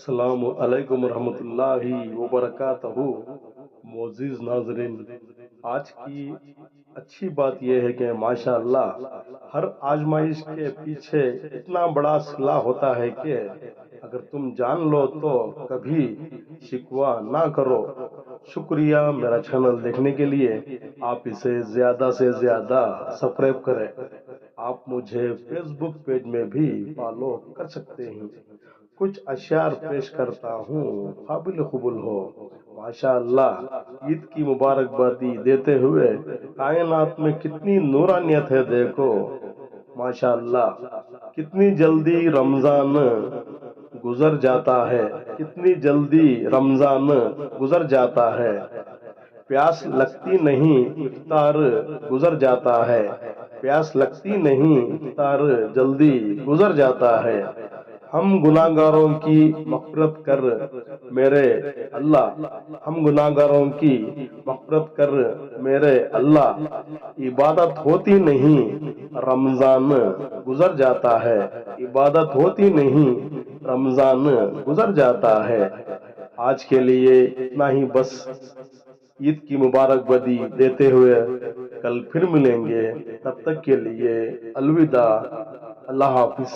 السلام علیکم ورحمۃ اللہ وبرکاتہ۔ معزز ناظرین، آج کی اچھی بات یہ ہے کہ ماشاء اللہ ہر آزمائش کے پیچھے اتنا بڑا صلہ ہوتا ہے کہ اگر تم جان لو تو کبھی شکوہ نہ کرو۔ شکریہ میرا چینل دیکھنے کے لیے۔ آپ اسے زیادہ سے زیادہ سبسکرائب کریں۔ آپ مجھے فیس بک پیج میں بھی فالو کر سکتے ہیں۔ کچھ اشعار پیش کرتا ہوں، قابل قبول ہو۔ ماشاء اللہ عید کی مبارکبادی دیتے ہوئے کائنات میں کتنی نورانیت ہے دیکھو۔ ماشاء اللہ کتنی جلدی رمضان گزر جاتا ہے، کتنی جلدی رمضان گزر جاتا ہے۔ پیاس لگتی نہیں افطار گزر جاتا ہے، پیاس لگتی نہیں افطار جلدی گزر جاتا ہے۔ ہم گناہگاروں کی مغفرت کر میرے اللہ، ہم گناہگاروں کی مغفرت کر میرے اللہ۔ عبادت ہوتی نہیں رمضان گزر جاتا ہے، عبادت ہوتی نہیں رمضان گزر جاتا ہے۔ آج کے لیے اتنا ہی بس۔ عید کی مبارکبادی دیتے ہوئے کل پھر ملیں گے، تب تک کے لیے الوداع، اللہ حافظ۔